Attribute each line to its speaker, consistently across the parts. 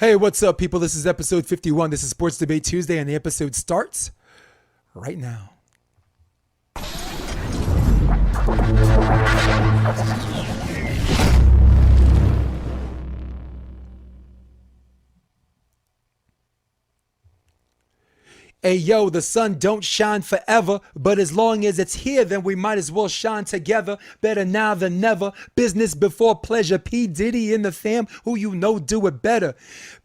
Speaker 1: Hey, what's up, people? This is episode 51. This is Sports Debate Tuesday, and the episode starts right now. Hey, yo, the sun don't shine forever, but as long as it's here, then we might as well shine together. Better now than never. Business before pleasure. P. Diddy in the fam, who you know do it better.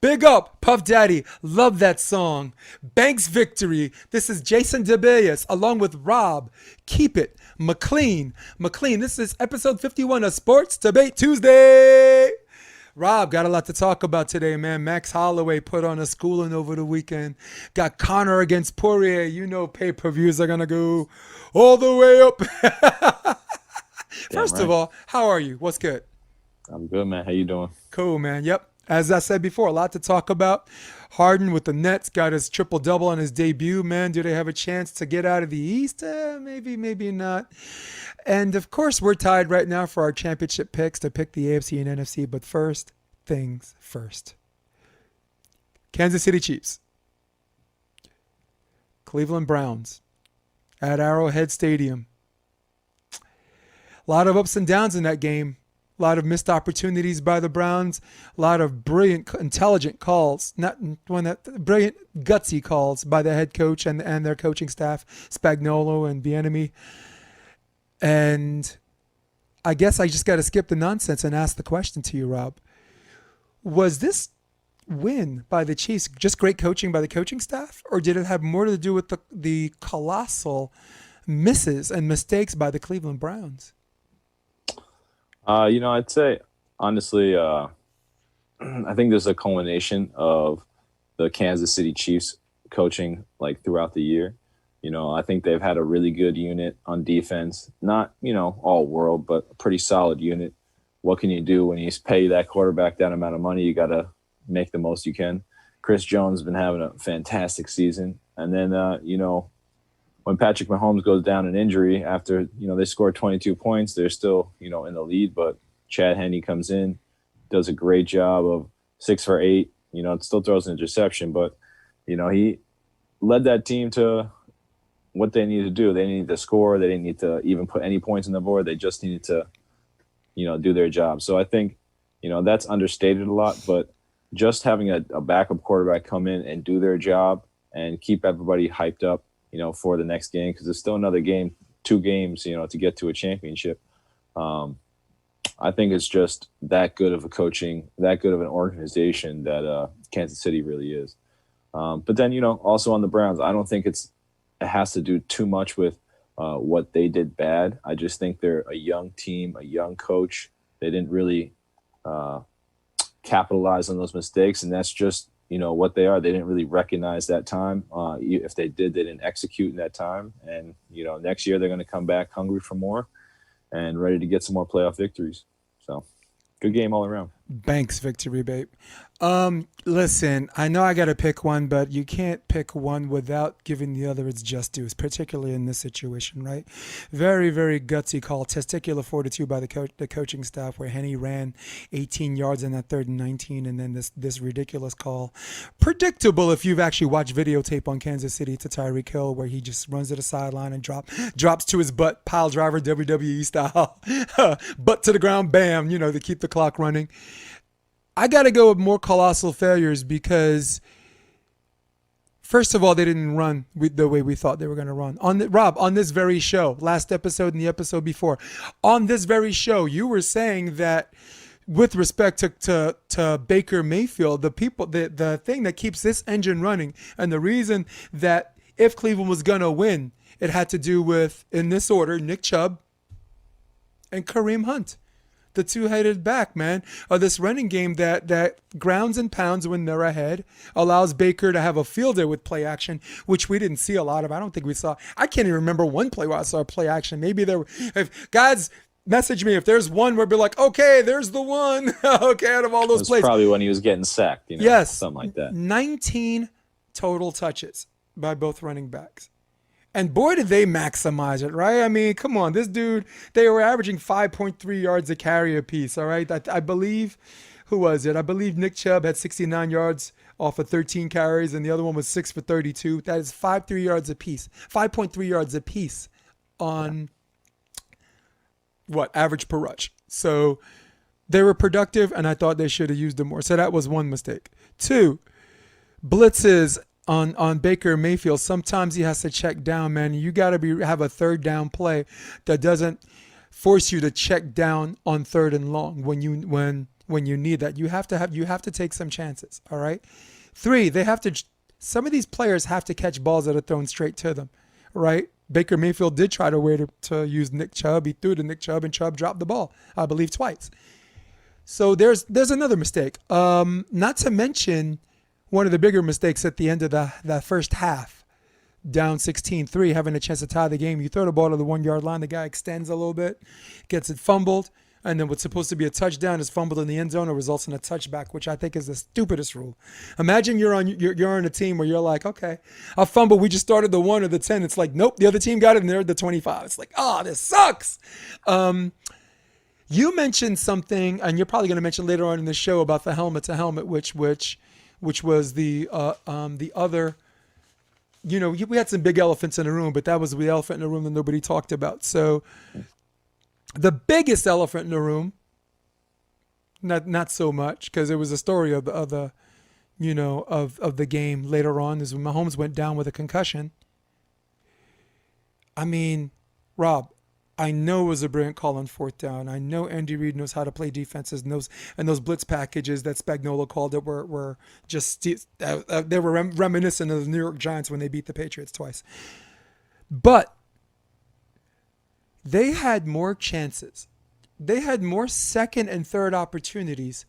Speaker 1: Big up, Puff Daddy. Love that song. Banks Victory. This is Jason DeBellis along with Rob. Keep it. McLean. This is episode 51 of Sports Debate Tuesday. Rob, got a lot to talk about today, man. Max Holloway put on a schooling over the weekend. Got Conor against Poirier. You know pay-per-views are going to go all the way up. First of all, how are you? What's good?
Speaker 2: I'm good, man. How you doing?
Speaker 1: Cool, man. Yep. As I said before, a lot to talk about. Harden with the Nets got his triple-double on his debut, man. Do they have a chance to get out of the East? Maybe, maybe not. And, of course, we're tied right now for our championship picks to pick the AFC and NFC. But first things first. Kansas City Chiefs. Cleveland Browns at Arrowhead Stadium. A lot of ups and downs in that game. A lot of missed opportunities by the Browns. A lot of brilliant, intelligent calls. Brilliant, gutsy calls by the head coach and their coaching staff, Spagnuolo and Bieniemy. And I guess I just got to skip the nonsense and ask the question to you, Rob. Was this win by the Chiefs just great coaching by the coaching staff, or did it have more to do with the colossal misses and mistakes by the Cleveland Browns?
Speaker 2: I'd say, honestly, I think there's a culmination of the Kansas City Chiefs coaching throughout the year. I think they've had a really good unit on defense. Not, all world, but a pretty solid unit. What can you do when you pay that quarterback that amount of money? You got to make the most you can. Chris Jones has been having a fantastic season. And then, when Patrick Mahomes goes down in injury after, they scored 22 points, they're still, in the lead. But Chad Henne comes in, does a great job of 6 for 8. It still throws an interception, but, he led that team to what they needed to do. They needed to score. They didn't need to even put any points on the board. They just needed to, do their job. So I think, that's understated a lot. But just having a backup quarterback come in and do their job and keep everybody hyped up, for the next game, because there's still another game, 2 games, to get to a championship. I think it's just that good of a coaching, that good of an organization that Kansas City really is. But then, also on the Browns, I don't think it has to do too much with what they did bad. I just think they're a young team, a young coach. They didn't really capitalize on those mistakes, and that's just, what they are. They didn't really recognize that time. If they did, they didn't execute in that time. And, next year they're going to come back hungry for more and ready to get some more playoff victories. So, good game all around.
Speaker 1: Banks Victory, babe. Listen, I know I got to pick one, but you can't pick one without giving the other its just dues, particularly in this situation, right? Very, very gutsy call. Testicular fortitude by the coaching staff, where Henne ran 18 yards in that 3rd and 19, and then this ridiculous call. Predictable if you've actually watched videotape on Kansas City to Tyreek Hill, where he just runs to the sideline and drops to his butt, pile driver WWE style, butt to the ground, bam, to keep the clock running. I got to go with more colossal failures because, first of all, they didn't run the way we thought they were going to run. Rob, on this very show, last episode and the episode before, on this very show, you were saying that with respect to Baker Mayfield, the thing that keeps this engine running and the reason that if Cleveland was going to win, it had to do with, in this order, Nick Chubb and Kareem Hunt. The two-headed back, man, of this running game that grounds and pounds when they're ahead, allows Baker to have a field day with play action, which we didn't see a lot of. I don't think we saw. I can't even remember one play where I saw play action. Maybe there were. If guys, message me if there's one where be like, okay, there's the one. Okay, out of all those plays.
Speaker 2: Probably when he was getting sacked,
Speaker 1: yes,
Speaker 2: something like that.
Speaker 1: 19 total touches by both running backs. And boy, did they maximize it, right? I mean, come on. This dude, they were averaging 5.3 yards a carry apiece, all right? I believe who was it? I believe Nick Chubb had 69 yards off of 13 carries, and the other one was 6 for 32. That is 5.3 yards apiece. 5.3 yards apiece on what average per rush. So they were productive, and I thought they should have used them more. So that was one mistake. Two, blitzes on Baker Mayfield. Sometimes he has to check down, man. You got to have a third down play that doesn't force you to check down on third and long when you need that. You have to take some chances. All right. Three, some of these players have to catch balls that are thrown straight to them. Right. Baker Mayfield did try to wait to use Nick Chubb. He threw to Nick Chubb, and Chubb dropped the ball, I believe, twice. So there's another mistake. Not to mention one of the bigger mistakes at the end of that first half, down 16-3, having a chance to tie the game. You throw the ball to the 1 yard line, the guy extends a little bit, gets it fumbled, and then what's supposed to be a touchdown is fumbled in the end zone and results in a touchback, which I think is the stupidest rule. Imagine you're on a team where you're like, okay, I fumbled, we just started the 1 or the 10. It's like, nope, the other team got it and they're at the 25. It's like, this sucks. You mentioned something, and you're probably going to mention later on in the show about the helmet to helmet, which was the other. We had some big elephants in the room, but that was the elephant in the room that nobody talked about. So the biggest elephant in the room, not so much, because it was a story of the game later on, is when Mahomes went down with a concussion. I mean, Rob, I know it was a brilliant call on fourth down. I know Andy Reid knows how to play defenses, and those blitz packages that Spagnuolo called that were just they were reminiscent of the New York Giants when they beat the Patriots twice. But they had more chances. They had more second and third opportunities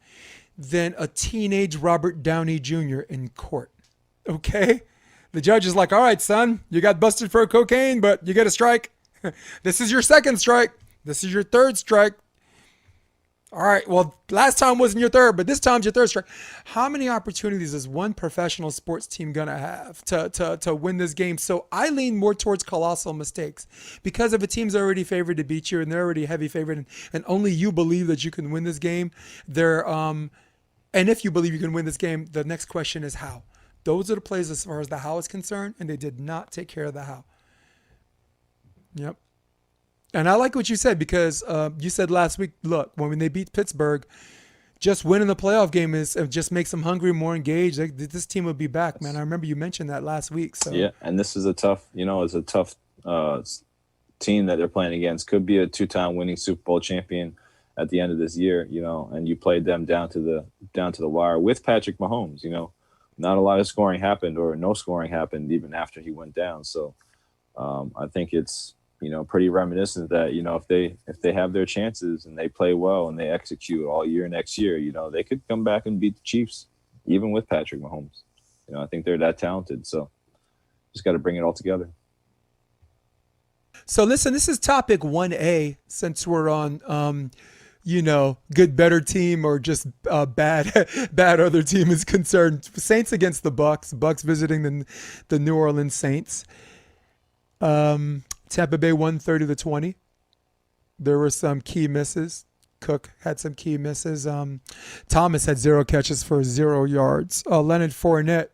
Speaker 1: than a teenage Robert Downey Jr. in court. Okay? The judge is like, all right, son, you got busted for cocaine, but you get a strike. This is your second strike. This is your third strike. All right, well, last time wasn't your third, but this time's your third strike. How many opportunities is one professional sports team going to have to win this game? So I lean more towards colossal mistakes, because if a team's already favored to beat you and they're already heavy favored, and only you believe that you can win this game, and if you believe you can win this game, the next question is how. Those are the plays as far as the how is concerned, and they did not take care of the how. Yep. And I like what you said, because you said last week, look, when they beat Pittsburgh, just winning the playoff game just makes them hungry, more engaged. This team will be back, man. I remember you mentioned that last week. So
Speaker 2: yeah, and this is a tough team that they're playing against. Could be a 2-time winning Super Bowl champion at the end of this year, and you played them down to the wire with Patrick Mahomes. Not a lot of scoring happened, or no scoring happened even after he went down. So I think it's pretty reminiscent that if they have their chances and they play well and they execute all year next year, they could come back and beat the Chiefs even with Patrick Mahomes. I think they're that talented. So just got to bring it all together.
Speaker 1: So listen, this is topic 1A, since we're on good better team or just bad other team is concerned. Saints against the Bucks visiting the New Orleans Saints. Tampa Bay won 30-20. There were some key misses. Cook had some key misses. Thomas had 0 catches for 0 yards. Leonard Fournette,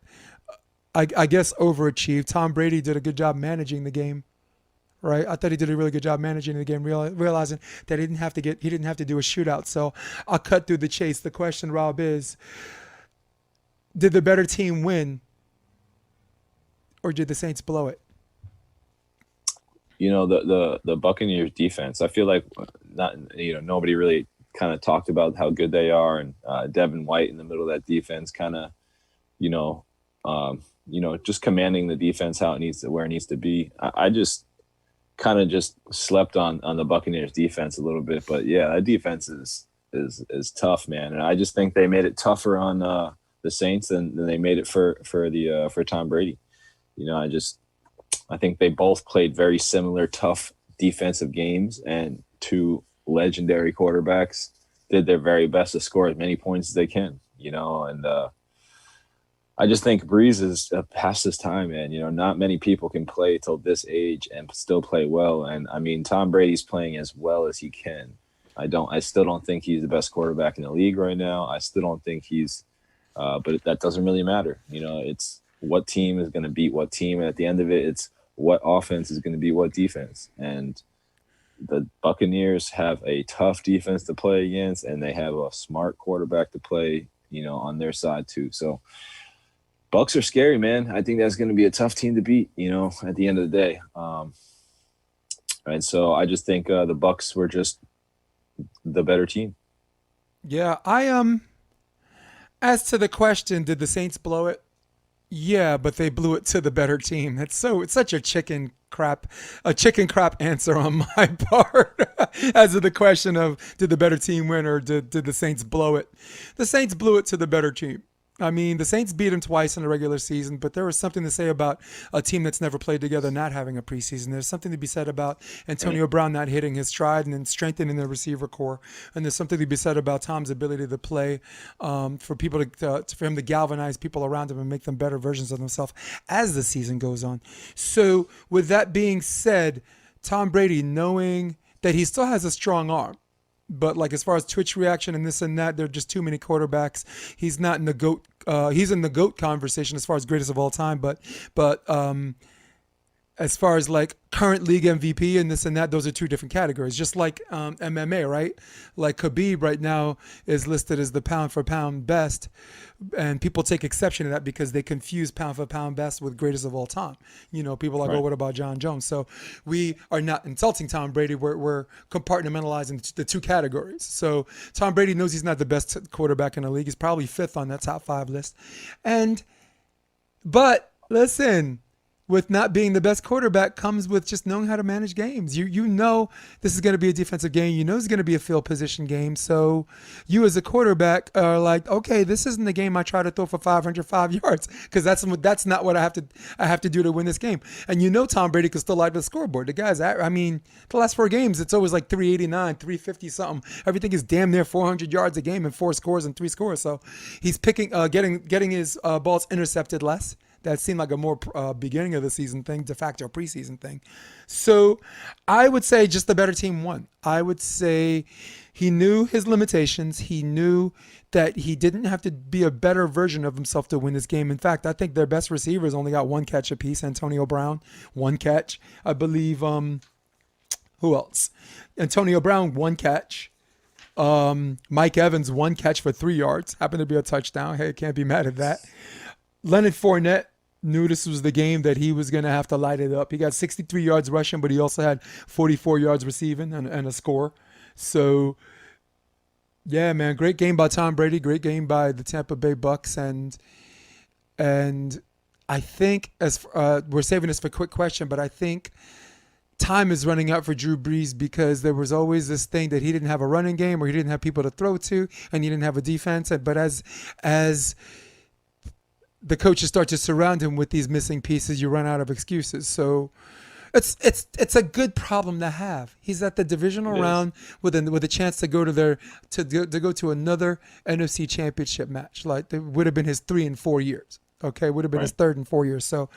Speaker 1: I guess, overachieved. Tom Brady did a good job managing the game, right? I thought he did a really good job managing the game, realizing that he didn't have to do a shootout. So I'll cut through the chase. The question, Rob, is, did the better team win, or did the Saints blow it?
Speaker 2: The Buccaneers defense, I feel like nobody really kind of talked about how good they are, and Devin White in the middle of that defense kind of, just commanding the defense where it needs to be. I just kind of just slept on the Buccaneers defense a little bit, but yeah, that defense is tough, man. And I just think they made it tougher on the Saints than they made it for Tom Brady. I think they both played very similar, tough defensive games, and two legendary quarterbacks did their very best to score as many points as they can, and I just think Breeze is past his time, man. Not many people can play till this age and still play well. And I mean, Tom Brady's playing as well as he can. I still don't think he's the best quarterback in the league right now. I still don't think he's but that doesn't really matter. It's what team is going to beat what team, and at the end of it, it's what offense is going to beat what defense. And the Buccaneers have a tough defense to play against, and they have a smart quarterback to play, on their side too. So Bucks are scary, man. I think that's going to be a tough team to beat, at the end of the day. And so I just think the Bucks were just the better team.
Speaker 1: Yeah, as to the question, did the Saints blow it? Yeah, but they blew it to the better team. It's such a chicken crap answer on my part. As to the question of did the better team win or did the Saints blow it? The Saints blew it to the better team. I mean, the Saints beat them twice in the regular season, but there was something to say about a team that's never played together not having a preseason. There's something to be said about
Speaker 2: Right.
Speaker 1: Antonio Brown not hitting his stride and then strengthening the receiver core. And there's something to be said about Tom's ability to play for people for him to galvanize people around him and make them better versions of themselves as the season goes on. So, with that being said, Tom Brady, knowing that he still has a strong arm, but like as far as Twitch reaction and this and that, there are just too many quarterbacks. He's not in the goat. He's in the goat conversation as far as greatest of all time, but as far as like current league MVP and this and that, those are two different categories. Just like MMA, right? Like Khabib right now is listed as the pound for pound best, and people take exception to that because they confuse pound for pound best with greatest of all time. People are like, oh,
Speaker 2: Right.
Speaker 1: what about John Jones? So we are not insulting Tom Brady. We're compartmentalizing the two categories. So Tom Brady knows he's not the best quarterback in the league. He's probably fifth on that top five list, and but listen, with not being the best quarterback comes with just knowing how to manage games. You know this is going to be a defensive game. You know it's going to be a field position game. So you as a quarterback are like, okay, this isn't the game I try to throw for 505 yards because that's not what I have to do to win this game. And Tom Brady can still light the scoreboard. The guys, I mean, the last four games it's always like 389, 350 something. Everything is damn near 400 yards a game and four scores and three scores. So he's getting his balls intercepted less. That seemed like a more beginning of the season thing, de facto preseason thing. So I would say just the better team won. I would say he knew his limitations. He knew that he didn't have to be a better version of himself to win this game. In fact, I think their best receivers only got one catch apiece. Antonio Brown, one catch. I believe, who else? Antonio Brown, one catch. Mike Evans, one catch for 3 yards. Happened to be a touchdown. Hey, can't be mad at that. Leonard Fournette knew this was the game that he was going to have to light it up. He got 63 yards rushing, but he also had 44 yards receiving and a score. So, yeah, man, great game by Tom Brady. Great game by the Tampa Bay Bucks. And I think we're saving this for a quick question, but I think time is running out for Drew Brees because there was always this thing that he didn't have a running game or he didn't have people to throw to and he didn't have a defense. But as the coaches start to surround him with these missing pieces, you run out of excuses. So it's a good problem to have. He's at the divisional
Speaker 2: It is.
Speaker 1: round with a chance to go to another NFC Championship match. Like it would have been his 3 and 4 years. Okay, would have been his
Speaker 2: Right.
Speaker 1: third and 4 years. So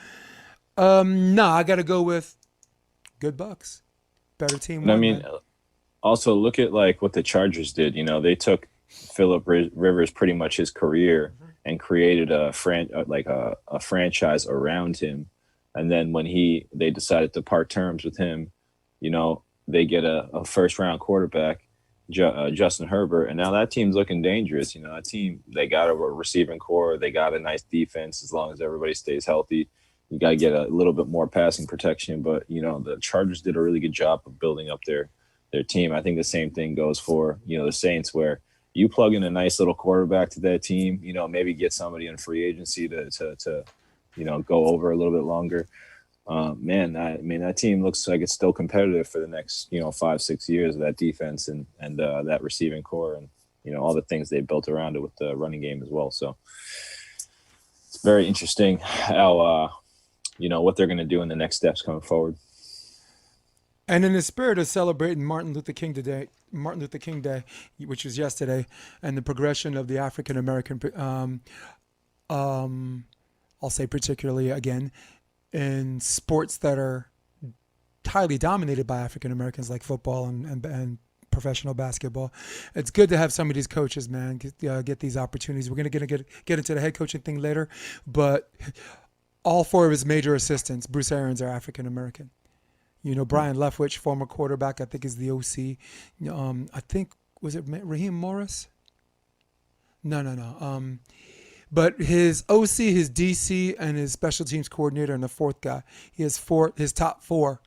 Speaker 1: I got to go with good Bucks. Better team
Speaker 2: And I
Speaker 1: won,
Speaker 2: mean,
Speaker 1: man.
Speaker 2: also look at like what the Chargers did. They took Philip Rivers pretty much his career and created a franchise around him. And then when they decided to part terms with him, they get a first round quarterback, Justin Herbert, and now that team's looking dangerous. That team, they got a receiving core, they got a nice defense as long as everybody stays healthy. You got to get a little bit more passing protection, but the Chargers did a really good job of building up their team. I think the same thing goes for the Saints, where you plug in a nice little quarterback to that team, maybe get somebody in free agency to go over a little bit longer. Man, I mean, that team looks like it's still competitive for the next 5-6 years. That defense and that receiving core and all the things they built around it with the running game as well. So it's very interesting how what they're going to do in the next steps coming forward.
Speaker 1: And in the spirit of celebrating Martin Luther King Day, which was yesterday, and the progression of the African American, um, I'll say particularly again, in sports that are highly dominated by African Americans like football and professional basketball. It's good to have some of these coaches, man, get these opportunities. We're gonna get into the head coaching thing later, but all four of his major assistants, Bruce Arians, are African American. You know, Brian Leftwich, former quarterback, I think is the OC. I think, was it Raheem Morris? No. But his OC, his DC, and his special teams coordinator, and the fourth guy, his top four,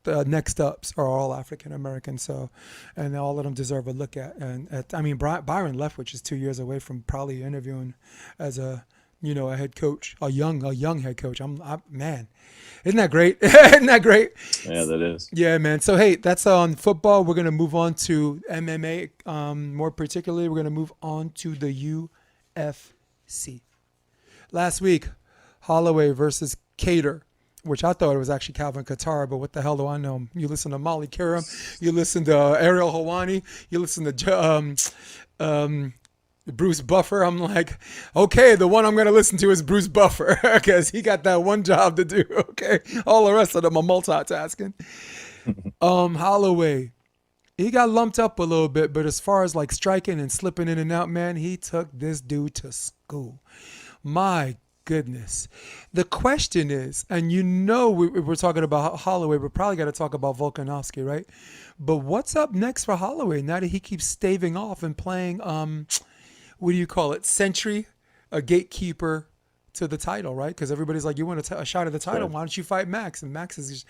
Speaker 1: the next ups are all African American. So, and all of them deserve a look at. And Byron Leftwich is 2 years away from probably interviewing as a head coach, a young head coach. Man, isn't that great? Isn't that great?
Speaker 2: Yeah, that is.
Speaker 1: Yeah, man. So hey, that's on football. We're gonna move on to MMA. More particularly, we're gonna move on to the UFC. Last week, Holloway versus Cater, which I thought it was actually Calvin Kattar, but what the hell do I know? You listen to Molly Karam, you listen to Ariel Helwani, you listen to Bruce Buffer. I'm like, okay, the one I'm going to listen to is Bruce Buffer because he got that one job to do. Okay, all the rest of them are multitasking. Holloway, he got lumped up a little bit, but as far as like striking and slipping in and out, man, he took this dude to school. My goodness. The question is, and we're talking about Holloway, we're probably got to talk about Volkanovski, right? But what's up next for Holloway now that he keeps staving off and playing what do you call it? Sentry, a gatekeeper to the title, right? Because everybody's like, you want a shot at the title? Why don't you fight Max? And Max is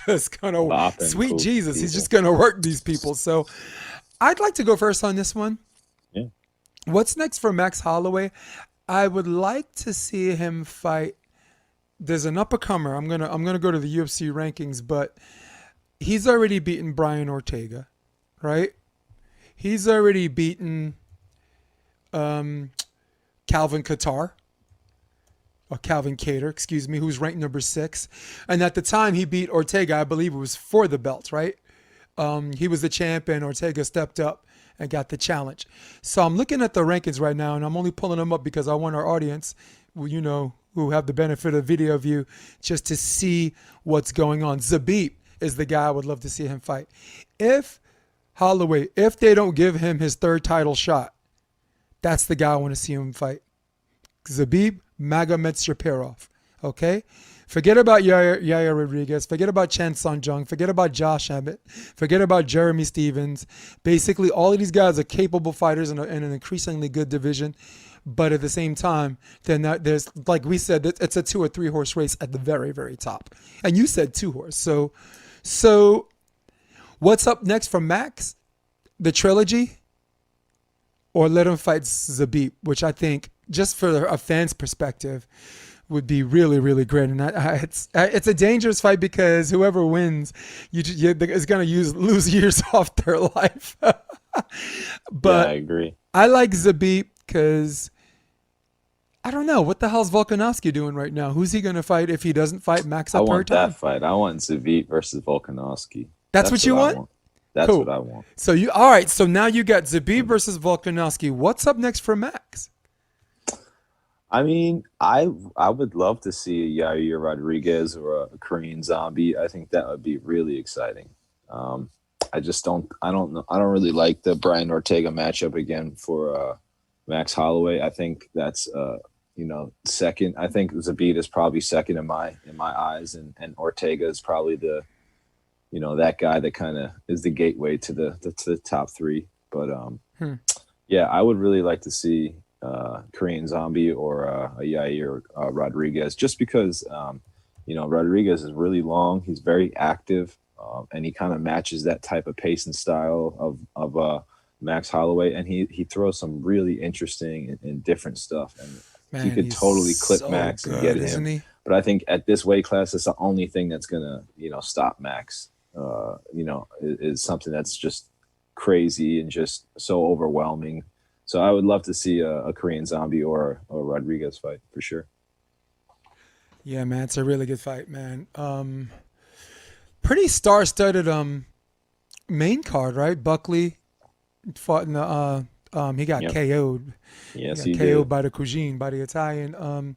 Speaker 1: just gonna sweet Jesus. He's just gonna work these people. So I'd like to go first on this one.
Speaker 2: Yeah.
Speaker 1: What's next for Max Holloway? I would like to see him fight. There's an up-and-comer. I'm gonna go to the UFC rankings, but he's already beaten Brian Ortega, right? He's already beaten Calvin Kattar, or Calvin Cater, excuse me, who's ranked number 6. And at the time he beat Ortega, I believe it was for the belt, right? He was the champ and Ortega stepped up and got the challenge. So I'm looking at the rankings right now, and I'm only pulling them up because I want our audience, who have the benefit of video view, just to see what's going on. Zabit is the guy I would love to see him fight. If they don't give him his third title shot, that's the guy I want to see him fight. Zabit Magomedsharipov. Okay? Forget about Yair Rodriguez. Forget about Chen Sung-jung. Forget about Josh Emmett. Forget about Jeremy Stevens. Basically, all of these guys are capable fighters in an increasingly good division. But at the same time, there's, like we said, it's a 2 or 3 horse race at the very, very top. And you said 2 horse. So what's up next for Max? The trilogy? Or let him fight Zabit, which I think, just for a fan's perspective, would be really, really great. And it's a dangerous fight because whoever wins, is going to lose years off their life. But
Speaker 2: yeah, I agree.
Speaker 1: I like Zabit because I don't know. What the hell's Volkanovski doing right now? Who's he going to fight if he doesn't fight Max up per time?
Speaker 2: I want that fight. I want Zabit versus Volkanovski.
Speaker 1: That's what you want?
Speaker 2: That's
Speaker 1: cool.
Speaker 2: What I want.
Speaker 1: So all right. So now you got Zabit versus Volkanovski. What's up next for Max?
Speaker 2: I mean, I would love to see a Yair Rodriguez or a Korean Zombie. I think that would be really exciting. I don't really like the Brian Ortega matchup again for Max Holloway. I think that's second. I think Zabit is probably second in my eyes, and Ortega is probably that guy that kind of is the gateway to the top 3. But yeah, I would really like to see Korean Zombie or a Yair Rodriguez, just because Rodriguez is really long. He's very active, and he kind of matches that type of pace and style of Max Holloway, and he throws some really interesting and different stuff. And
Speaker 1: Man,
Speaker 2: you could totally clip
Speaker 1: so
Speaker 2: Max
Speaker 1: good,
Speaker 2: and get
Speaker 1: isn't
Speaker 2: him.
Speaker 1: he?
Speaker 2: But I think at this weight class, it's the only thing that's gonna stop Max. Is something that's just crazy and just so overwhelming. So I would love to see a Korean Zombie or a Rodriguez fight for sure.
Speaker 1: Yeah, man, it's a really good fight, man. Pretty star-studded main card, right? Buckley fought in the he got KO'd.
Speaker 2: Yes,
Speaker 1: he got KO'd by the Cuisine, by the Italian.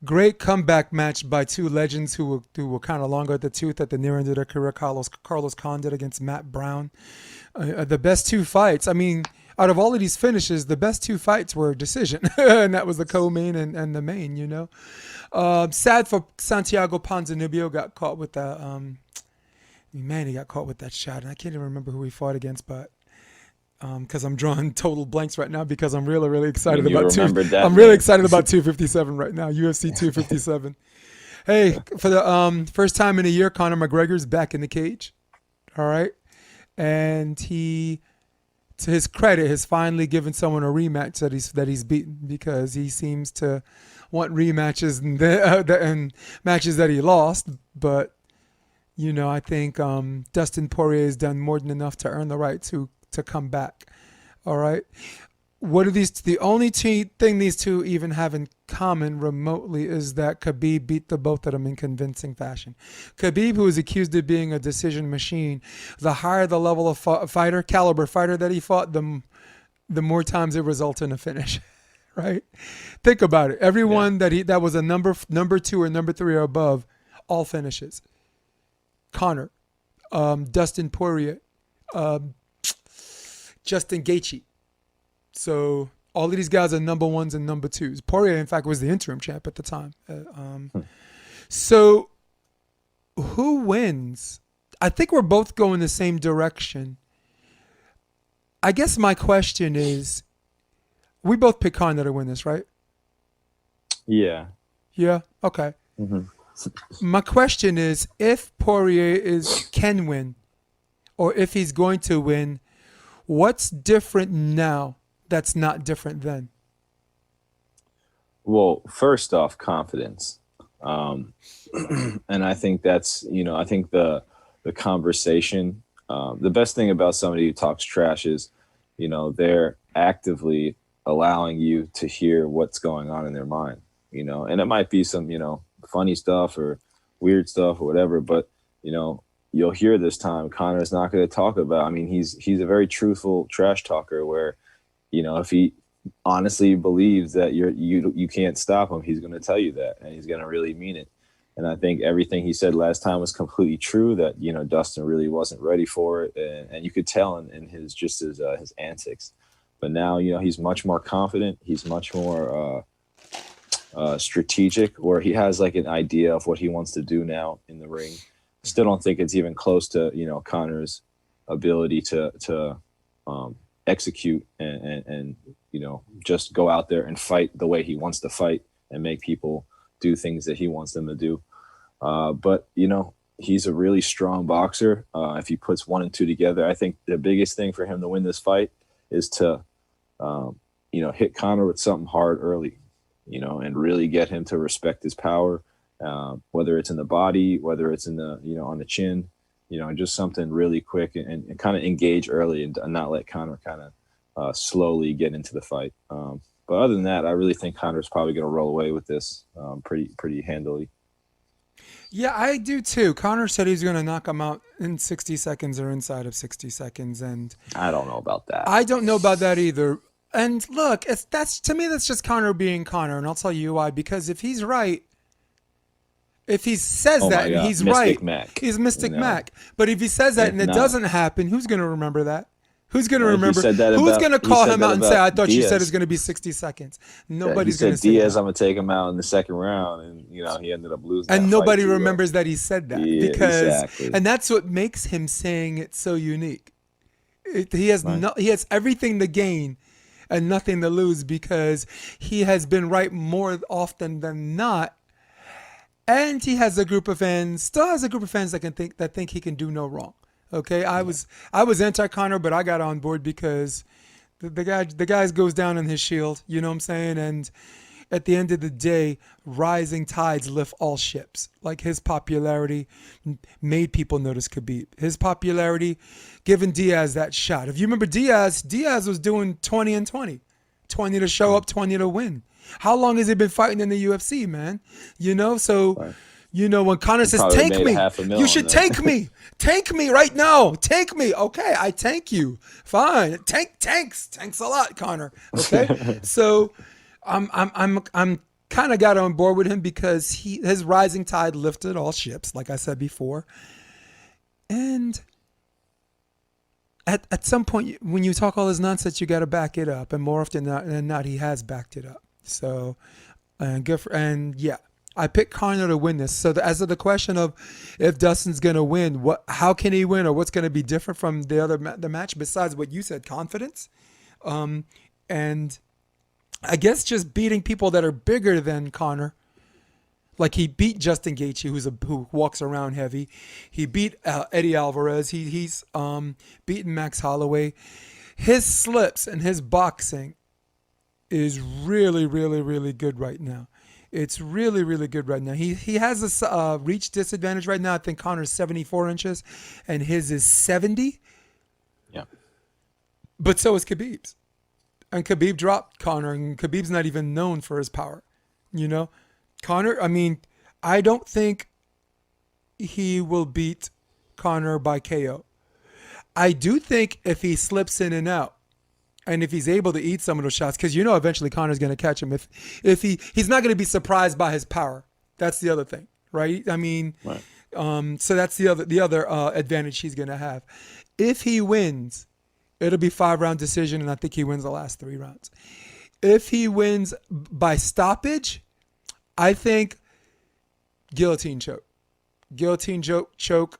Speaker 1: Great comeback match by 2 legends who were kind of longer at the tooth at the near end of their career. Carlos Condit against Matt Brown. The best two fights. I mean, out of all of these finishes, the best two fights were decision, and that was the co-main and the main. Sad for Santiago Ponzinibbio, got caught with that. Man, he got caught with that shot, and I can't even remember who he fought against, but. Because I'm drawing total blanks right now because I'm really, really excited about I'm really excited about 257 right now, UFC 257. Hey, for the first time in a year, Conor McGregor's back in the cage. All right, and he, to his credit, has finally given someone a rematch that he's beaten, because he seems to want rematches and matches that he lost. But I think Dustin Poirier has done more than enough to earn the right to come back. All right. What are these? The only thing these two even have in common remotely is that Khabib beat the both of them in convincing fashion. Khabib, who is accused of being a decision machine, the higher the level of caliber fighter that he fought, the more times it results in a finish. Right? Think about it. Everyone that was a number 2 or number 3 or above, all finishes. Conor, Dustin Poirier, Justin Gaethje. So all of these guys are number 1s and number 2s. Poirier, in fact, was the interim champ at the time. So who wins? I think we're both going the same direction. I guess my question is, we both pick Conor to win this, right?
Speaker 2: Yeah.
Speaker 1: Yeah? Okay.
Speaker 2: Mm-hmm.
Speaker 1: My question is, if Poirier can win, or if he's going to win, what's different now that's not different then?
Speaker 2: Well, first off, confidence. And I think that's, I think the conversation, the best thing about somebody who talks trash is, they're actively allowing you to hear what's going on in their mind, and it might be some, funny stuff or weird stuff or whatever, but, you'll hear this time Conor's not going to talk about. I mean, he's a very truthful trash talker where, if he honestly believes that you can't stop him, he's going to tell you that, and he's going to really mean it. And I think everything he said last time was completely true, that, Dustin really wasn't ready for it. And you could tell in his antics. But now, he's much more confident. He's much more strategic, where he has like an idea of what he wants to do now in the ring. Still don't think it's even close to, Conor's ability to execute and just go out there and fight the way he wants to fight and make people do things that he wants them to do. But he's a really strong boxer. If he puts 1 and 2 together, I think the biggest thing for him to win this fight is to, hit Conor with something hard early, and really get him to respect his power. Whether it's in the body, whether it's in the, on the chin, just something really quick and kind of engage early and not let Conor kind of slowly get into the fight. But other than that, I really think Conor's probably going to roll away with this pretty handily.
Speaker 1: Yeah, I do too. Conor said he's going to knock him out in 60 seconds or inside of 60 seconds. And
Speaker 2: I don't know about that.
Speaker 1: I don't know about that either. And look, to me, that's just Conor being Conor. And I'll tell you why. Because if he's right, if he says that and he's
Speaker 2: Mystic
Speaker 1: right,
Speaker 2: Mac,
Speaker 1: he's Mystic Mac. But if he says that and it doesn't happen, who's going to remember that? Who's going to remember? Who's going to call him out and say, I thought you said it's going to be 60 seconds? Nobody's going to say
Speaker 2: Diaz, I'm going to take him out in the second round. And, he ended up losing.
Speaker 1: And nobody remembers that he said that.
Speaker 2: Yeah,
Speaker 1: because,
Speaker 2: exactly.
Speaker 1: And that's what makes him saying it so unique. He has everything to gain and nothing to lose, because he has been right more often than not. And he has a group of fans, still has a group of fans that think he can do no wrong. Okay, I was anti-Conor, but I got on board because the guy goes down on his shield. You know what I'm saying? And at the end of the day, rising tides lift all ships. Like, his popularity made people notice Khabib. His popularity given Diaz that shot. If you remember Diaz was doing 20 and 20. 20 to show up, 20 to win. How long has he been fighting in the UFC, man? So, right. When Conor says, take me, you should take me. Take me right now. Take me. Okay, I tank you. Fine. Tanks a lot, Conor. Okay? So I'm kind of got on board with him because his rising tide lifted all ships, like I said before. And at some point when you talk all this nonsense, you got to back it up, and more often than not, he has backed it up. So, and good for, and yeah, I picked Conor to win this. So as of the question of if Dustin's gonna win, how can he win, or what's gonna be different from the match besides what you said, confidence, and I guess just beating people that are bigger than Conor. Like he beat Justin Gaethje, who walks around heavy. He beat Eddie Alvarez. He's beaten Max Holloway. His slips and his boxing is really, really, really good right now. It's really, really good right now. He has a reach disadvantage right now. I think Conor's 74 inches, and his is 70.
Speaker 2: Yeah.
Speaker 1: But so is Khabib's. And Khabib dropped Conor, and Khabib's not even known for his power. You know? Conor, I mean, I don't think he will beat Conor by KO. I do think if he slips in and out, and if he's able to eat some of those shots, because eventually Conor's going to catch him. If he's not going to be surprised by his power. That's the other thing, right? I mean,
Speaker 2: Right.
Speaker 1: So that's the other advantage he's going to have. If he wins, it'll be 5-round decision, and I think he wins the last 3 rounds. If he wins by stoppage, I think guillotine choke. Guillotine choke,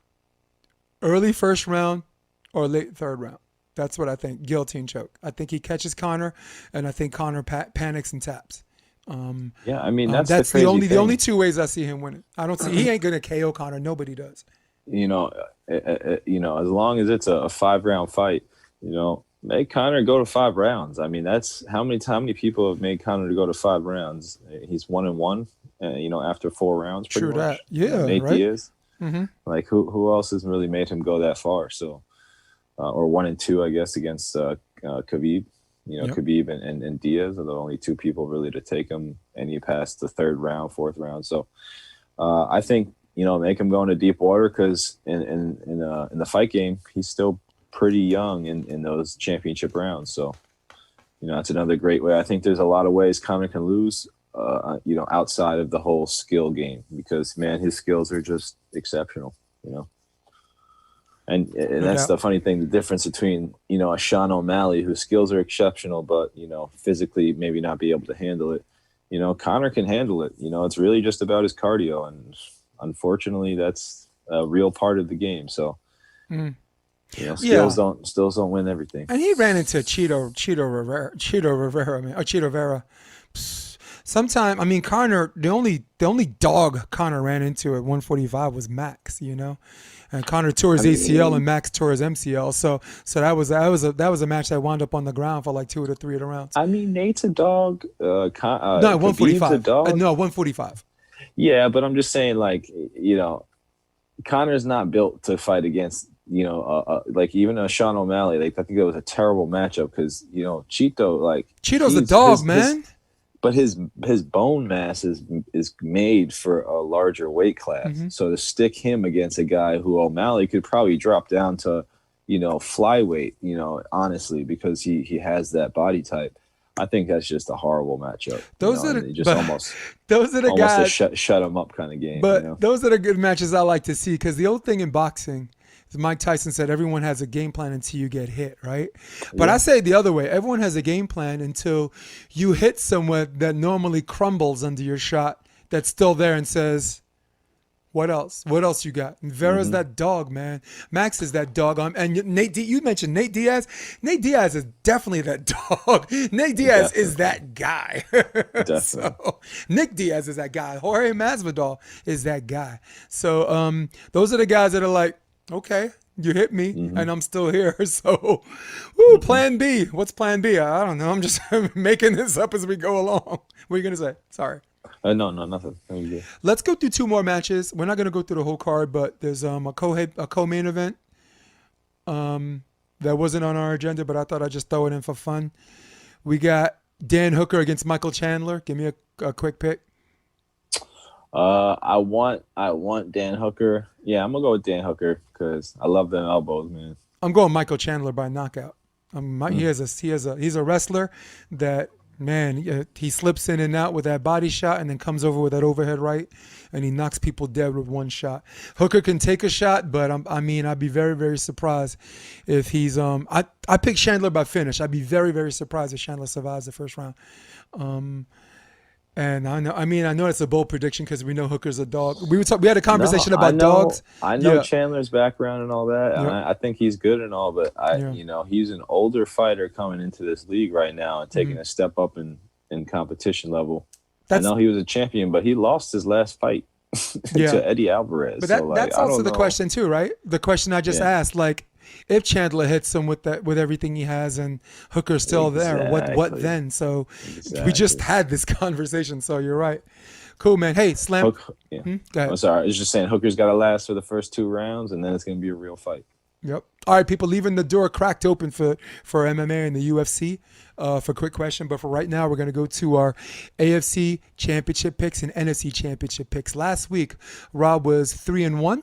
Speaker 1: early first round or late third round. That's what I think. Guillotine choke. I think he catches Conor, and I think Conor panics and taps.
Speaker 2: Yeah, I mean that's
Speaker 1: the
Speaker 2: crazy
Speaker 1: only
Speaker 2: thing.
Speaker 1: the only 2 ways I see him winning. I don't see he ain't gonna KO Conor. Nobody does.
Speaker 2: As long as it's a 5-round fight, make Conor go to 5 rounds. I mean, that's how many people have made Conor to go to 5 rounds. He's 1-1, after 4 rounds. Pretty
Speaker 1: True
Speaker 2: much.
Speaker 1: that. Yeah,
Speaker 2: Nate
Speaker 1: right.
Speaker 2: Diaz.
Speaker 1: Mm-hmm.
Speaker 2: Like who else has really made him go that far? So, or 1-2, I guess, against Khabib.
Speaker 1: Yep.
Speaker 2: Khabib and Diaz are the only 2 people really to take him any past the 3rd round, 4th round. So, I think make him go into deep water because in the fight game he's still pretty young in those championship rounds. So, it's another great way. I think there's a lot of ways Conor can lose, outside of the whole skill game because, man, his skills are just exceptional, And that's the funny thing, the difference between, a Sean O'Malley whose skills are exceptional, but, physically maybe not be able to handle it. Conor can handle it. It's really just about his cardio. And unfortunately, that's a real part of the game. So, skills don't win everything.
Speaker 1: And he ran into Cheeto Vera. Sometime, I mean, Conor, the only dog Conor ran into at 145 was Max, and Conor tore his ACL and Max tore his MCL. So that was a match that wound up on the ground for like 2 to 3 of the rounds.
Speaker 2: I mean, Nate's a dog.
Speaker 1: No, 145.
Speaker 2: A dog.
Speaker 1: No, 145.
Speaker 2: Yeah, but I'm just saying, like, Conor's not built to fight against, like even a Sean O'Malley. Like, I think that was a terrible matchup because, Cheeto's
Speaker 1: a dog, man.
Speaker 2: But his bone mass is made for a larger weight class. Mm-hmm. So to stick him against a guy who O'Malley could probably drop down to, flyweight, honestly, because he has that body type. I think that's just a horrible matchup. Those are the
Speaker 1: guys
Speaker 2: shut him up kind of game.
Speaker 1: But those are the good matches I like to see because the old thing in boxing, as Mike Tyson said, everyone has a game plan until you get hit, right? But I say it the other way. Everyone has a game plan until you hit someone that normally crumbles under your shot that's still there and says, what else? What else you got? And Vera's that dog, man. Max is that dog. And you mentioned Nate Diaz. Nate Diaz is definitely that dog. Nate Diaz is that guy.
Speaker 2: Definitely.
Speaker 1: So, Nick Diaz is that guy. Jorge Masvidal is that guy. So those are the guys that are like, okay, you hit me, and I'm still here. So, plan B. What's plan B? I don't know. I'm just making this up as we go along. What are you going to say? Sorry.
Speaker 2: No, nothing.
Speaker 1: Let's go through 2 more matches. We're not going to go through the whole card, but there's a co-main event that wasn't on our agenda, but I thought I'd just throw it in for fun. We got Dan Hooker against Michael Chandler. Give me a quick pick.
Speaker 2: I want Dan Hooker. Yeah, I'm gonna go with Dan Hooker because I love them elbows, man.
Speaker 1: I'm going Michael Chandler by knockout. He's a wrestler that Man, he slips in and out with that body shot and then comes over with that overhead right, and he knocks people dead with one shot. Hooker can take a shot, but I mean, I'd be very, very surprised if he's. I picked Chandler by finish. I'd be very, very surprised if Chandler survives the first round. Um, and I know it's a bold prediction because we know Hooker's a dog. We had a
Speaker 2: No,
Speaker 1: conversation about dogs.
Speaker 2: I know
Speaker 1: Yeah,
Speaker 2: Chandler's background and all that. And
Speaker 1: yep,
Speaker 2: I think he's good and all, but
Speaker 1: yeah.
Speaker 2: he's an older fighter coming into this league right now and taking
Speaker 1: Mhm.
Speaker 2: a step up in competition level. I
Speaker 1: That's
Speaker 2: know he was a champion, but he lost his last fight
Speaker 1: yeah.
Speaker 2: to Eddie Alvarez.
Speaker 1: But
Speaker 2: So like,
Speaker 1: that's
Speaker 2: I
Speaker 1: also
Speaker 2: don't
Speaker 1: the
Speaker 2: know.
Speaker 1: question too, right? The question I just
Speaker 2: Yeah,
Speaker 1: asked, like, if Chandler hits him with everything he has and Hooker's still there, what
Speaker 2: exactly,
Speaker 1: then? So we just
Speaker 2: exactly.
Speaker 1: had this conversation. So you're right. Cool, man. Hey, Slam.
Speaker 2: Yeah.
Speaker 1: Go ahead.
Speaker 2: I'm sorry. I was just saying Hooker's got to last for the first 2 rounds, and then it's going to be a real fight.
Speaker 1: Yep. All right, people, leaving the door cracked open for MMA and the UFC for a quick question. But for right now, we're going to go to our AFC Championship picks and NFC Championship picks. Last week, Rob was 3-1.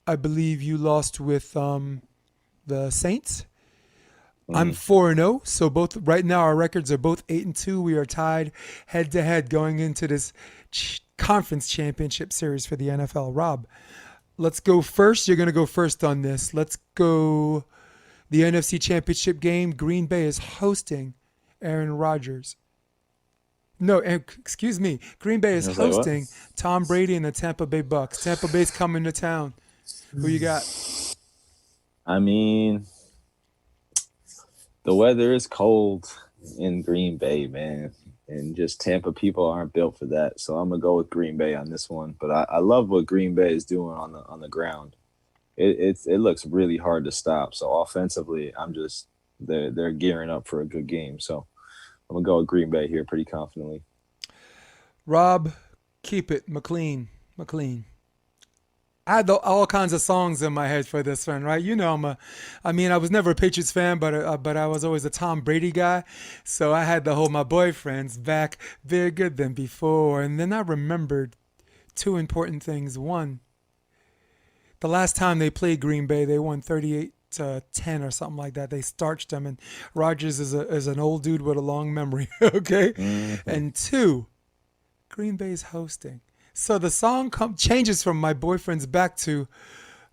Speaker 1: I believe you lost with the Saints. I'm
Speaker 2: Hmm.
Speaker 1: 4-0. So both right now our records are both 8-2. We are tied head to head going into this conference championship series for the NFL. Rob, let's go first. You're going to go first on this. Let's go the NFC Championship game. Green Bay is hosting Aaron Rodgers. No, excuse me. Green Bay
Speaker 2: I
Speaker 1: is
Speaker 2: was like, what?
Speaker 1: hosting Tom Brady and the Tampa Bay Bucks. Tampa Bay's coming to town. Who you got?
Speaker 2: I mean, the weather is cold in Green Bay, man. And just Tampa people aren't built for that. So I'm gonna go with Green Bay on this one. But I love what Green Bay is doing on the ground. It looks really hard to stop. So offensively, they're gearing up for a good game. So I'm gonna go with Green Bay here pretty confidently.
Speaker 1: Rob, keep it. McLean. McLean. I had all kinds of songs in my head for this one, right? You know, I was never a Patriots fan, but I was always a Tom Brady guy. So I had the whole my boyfriend's back bigger than before. And then I remembered two important things. One, the last time they played Green Bay, they won 38-10 or something like that. They starched them, and Rodgers is an old dude with a long memory, okay?
Speaker 2: Hmm.
Speaker 1: And two, Green Bay's hosting. So the song changes from my boyfriend's back to,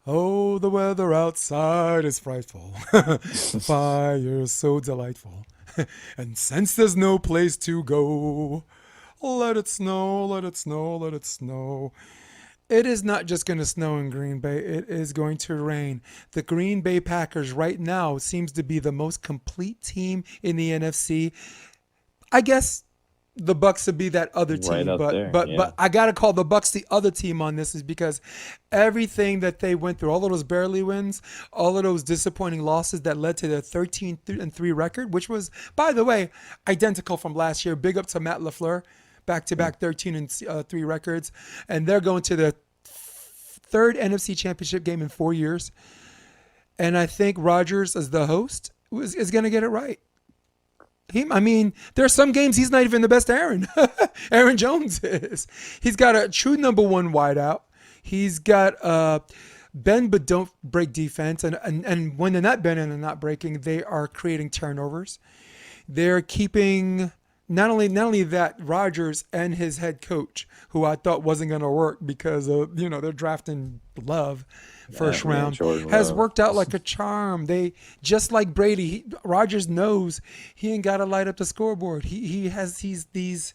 Speaker 1: oh, the weather outside is frightful. The fire is so delightful. And since there's no place to go, let it snow, let it snow, let it snow. It is not just going to snow in Green Bay. It is going to rain. The Green Bay Packers right now seems to be the most complete team in the NFC. I guess the Bucks would be that other
Speaker 2: Right
Speaker 1: team,
Speaker 2: up
Speaker 1: but
Speaker 2: there.
Speaker 1: but
Speaker 2: Yeah.
Speaker 1: but I gotta call the Bucks the other team on this is because everything that they went through, all of those barely wins, all of those disappointing losses that led to their 13-3 record, which was, by the way, identical from last year. Big up to Matt LaFleur, back to back 13-3 records, and they're going to their third NFC Championship game in 4 years. And I think Rodgers, as the host, is going to get it right. There are some games he's not even the best Aaron. Aaron Jones is. He's got a true number one wideout. He's got bend but don't break defense. And when they're not bending and not breaking, they are creating turnovers. They're keeping not only that, Rodgers and his head coach, who I thought wasn't going to work because of, they're drafting Love first
Speaker 2: Yeah,
Speaker 1: round,
Speaker 2: Jordan
Speaker 1: has
Speaker 2: Love.
Speaker 1: worked out like a charm. They just like Brady. Rodgers knows he ain't got to light up the scoreboard. He has these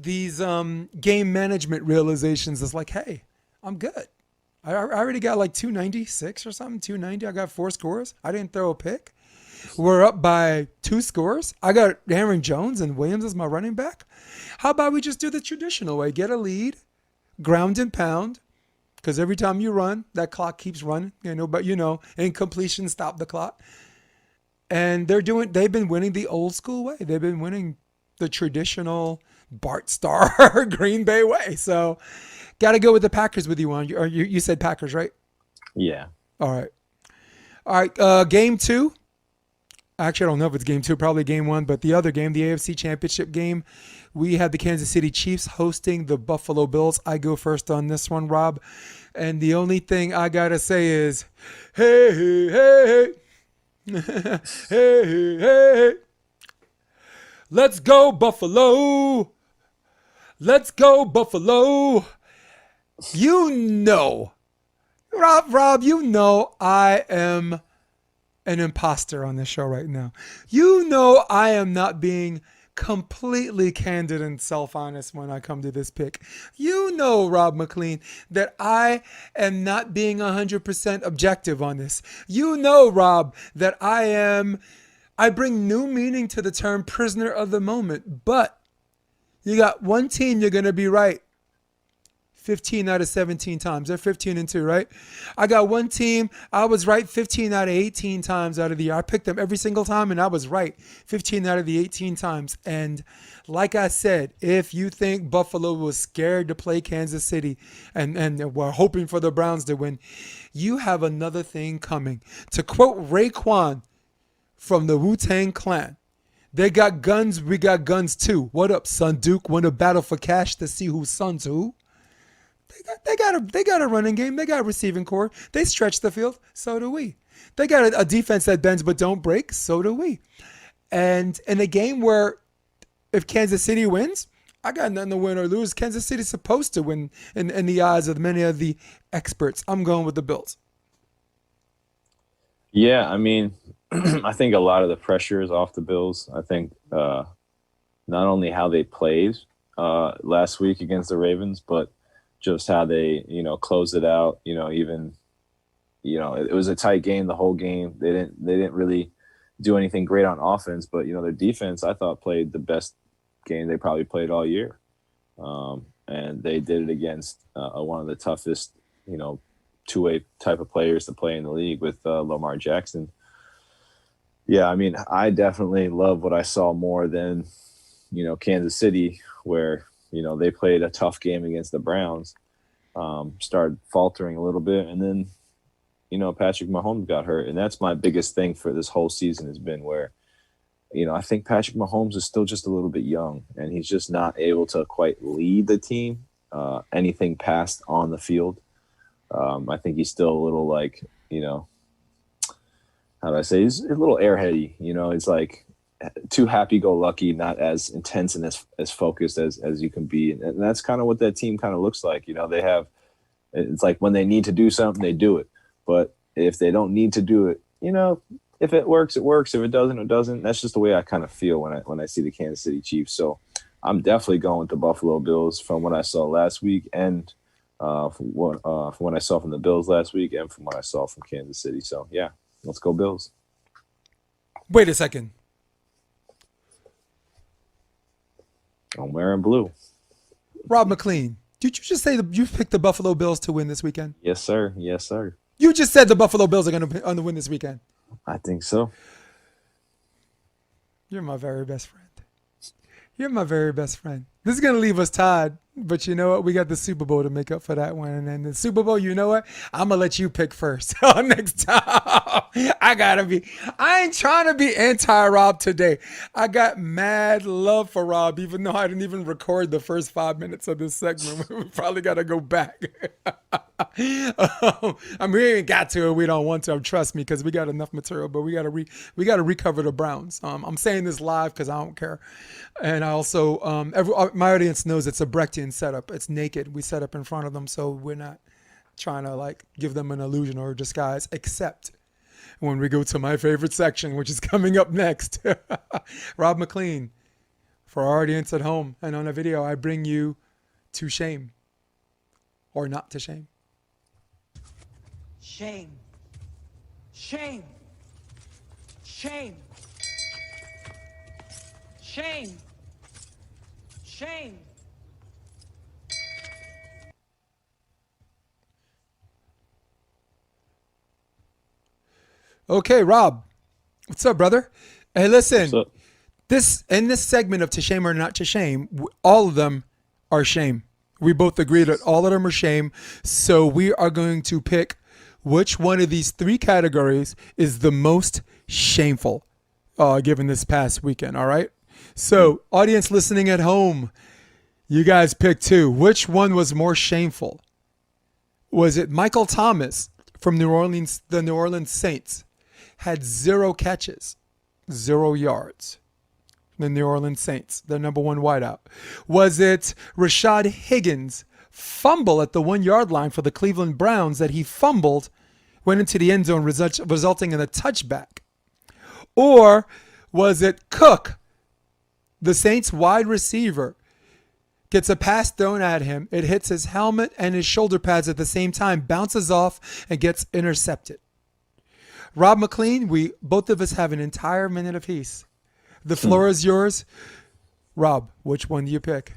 Speaker 1: game management realizations. It's like, hey, I'm good. I already got like 296 or something. 290. I got 4 scores. I didn't throw a pick. We're up by 2 scores. I got Aaron Jones and Williams as my running back. How about we just do the traditional way? Get a lead, ground and pound, because every time you run, that clock keeps running. But incompletion, stop the clock. And they've been winning the old school way. They've been winning the traditional Bart Starr Green Bay way. So got to go with the Packers with you on. You said Packers, right?
Speaker 2: Yeah.
Speaker 1: All right. All right. Game two. Actually, I don't know if it's game two, probably game one, but the other game, the AFC Championship game, we had the Kansas City Chiefs hosting the Buffalo Bills. I go first on this one, Rob. And the only thing I got to say is, hey, hey, hey, hey, hey, hey, hey. Let's go, Buffalo. Let's go, Buffalo. You know, Rob, you know I am an imposter on this show right now. You know I am not being completely candid and self-honest when I come to this pick. You know, Rob McLean, that I am not being 100% objective on this. You know, Rob, that I bring new meaning to the term prisoner of the moment, but you got one team you're going to be right 15 out of 17 times. They're 15-2, right? I got one team, I was right 15 out of 18 times out of the year. I picked them every single time, and I was right 15 out of the 18 times. And like I said, if you think Buffalo was scared to play Kansas City and were hoping for the Browns to win, you have another thing coming. To quote Raekwon from the Wu-Tang Clan, they got guns, we got guns too. What up, son Duke? Want to battle for cash to see whose son's who? They got a running game. They got a receiving core. They stretch the field. So do we. They got a defense that bends but don't break. So do we. And in a game where if Kansas City wins, I got nothing to win or lose. Kansas City's supposed to win in the eyes of many of the experts. I'm going with the Bills.
Speaker 2: Yeah, I mean, I think a lot of the pressure is off the Bills. I think not only how they played last week against the Ravens, but just how they, closed it out. Even, it was a tight game the whole game. They didn't really do anything great on offense, but their defense I thought played the best game they probably played all year, and they did it against one of the toughest, two-way type of players to play in the league with Lamar Jackson. Yeah, I mean, I definitely love what I saw more than Kansas City, where they played a tough game against the Browns, started faltering a little bit, and then, Patrick Mahomes got hurt. And that's my biggest thing for this whole season has been where, I think Patrick Mahomes is still just a little bit young, and he's just not able to quite lead the team, anything past on the field. I think he's still a little how do I say? He's a little airheady. It's like too happy-go-lucky, not as intense and as focused as you can be. And that's kind of what that team kind of looks like. They have – it's like when they need to do something, they do it. But if they don't need to do it, if it works, it works. If it doesn't, it doesn't. That's just the way I kind of feel when I see the Kansas City Chiefs. So I'm definitely going with the Buffalo Bills from what I saw last week and from what I saw from the Bills last week and from what I saw from Kansas City. So, yeah, let's go Bills.
Speaker 1: Wait a second.
Speaker 2: I'm wearing blue.
Speaker 1: Rob McLean, did you just say you picked the Buffalo Bills to win this weekend?
Speaker 2: Yes, sir. Yes, sir.
Speaker 1: You just said the Buffalo Bills are going to win this weekend.
Speaker 2: I think so.
Speaker 1: You're my very best friend. You're my very best friend. This is going to leave us tied, but you know what? We got the Super Bowl to make up for that one. And then the Super Bowl, you know what? I'm going to let you pick first next time. I ain't trying to be anti-Rob today. I got mad love for Rob, even though I didn't even record the first 5 minutes of this segment. We probably got to go back. We ain't got to, we don't want to. Trust me, because we got enough material, but we got to recover the Browns. I'm saying this live because I don't care. And I also, my audience knows it's a Brechtian setup. It's naked. We set up in front of them, so we're not trying to give them an illusion or disguise, except when we go to my favorite section, which is coming up next. Rob McLean, for our audience at home and on a video, I bring you to shame or not to shame.
Speaker 3: Shame. Shame. Shame. Shame. Shame.
Speaker 1: Okay, Rob. What's up, brother? Hey, listen.
Speaker 2: What's up?
Speaker 1: In this segment of To Shame or Not to Shame, all of them are shame. We both agree that all of them are shame. So we are going to pick which one of these three categories is the most shameful given this past weekend, all right? So, audience listening at home, you guys pick two. Which one was more shameful? Was it Michael Thomas from the New Orleans Saints had 0 catches, 0 yards, the New Orleans Saints, their number one wideout? Was it Rashad Higgins' fumble at the 1 yard line for the Cleveland Browns that he fumbled, went into the end zone, resulting in a touchback? Or was it Cook, the Saints wide receiver, gets a pass thrown at him, it hits his helmet and his shoulder pads at the same time, bounces off, and gets intercepted? Rob McLean, both of us have an entire minute apiece. The floor is yours. Rob, which one do you pick?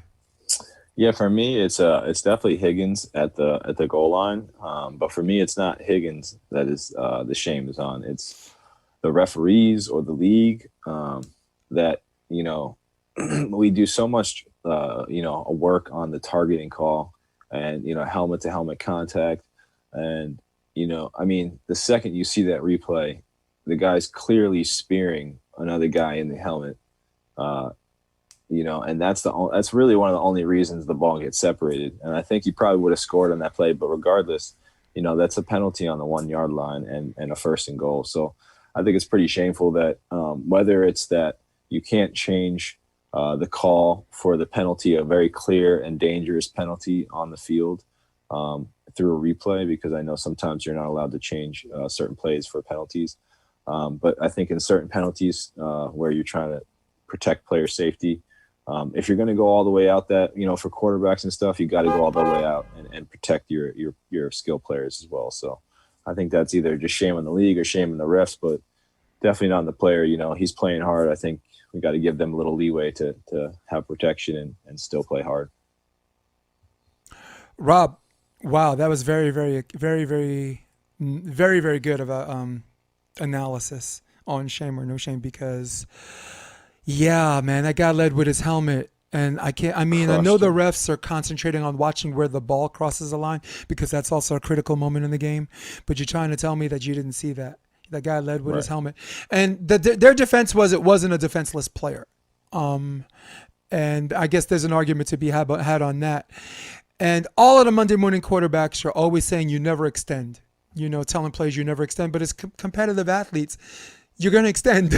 Speaker 2: Yeah, for me, it's definitely Higgins at the goal line. But for me, it's not Higgins that is the shame is on. It's the referees or the league that, we do so much, work on the targeting call and, helmet to helmet contact. And, the second you see that replay, the guy's clearly spearing another guy in the helmet. And that's really one of the only reasons the ball gets separated. And I think he probably would have scored on that play, but regardless, that's a penalty on the 1 yard line and a first and goal. So I think it's pretty shameful that whether it's that you can't change the call for the penalty, a very clear and dangerous penalty on the field through a replay, because I know sometimes you're not allowed to change certain plays for penalties. But I think in certain penalties where you're trying to protect player safety, if you're going to go all the way out that, for quarterbacks and stuff, you got to go all the way out and protect your skill players as well. So I think that's either just shame on the league or shame on the refs, but definitely not on the player. He's playing hard. I think we got to give them a little leeway to have protection and still play hard.
Speaker 1: Rob, wow, that was very, very, very, very, very, very good of a analysis on shame or no shame, because yeah, man, that guy led with his helmet. And I know the refs are concentrating on watching where the ball crosses the line, because that's also a critical moment in the game. But you're trying to tell me that you didn't see that. That guy led with his helmet. And their defense was it wasn't a defenseless player. And I guess there's an argument to be had on that. And all of the Monday morning quarterbacks are always saying you never extend. Telling players you never extend. But as competitive athletes, you're going to extend,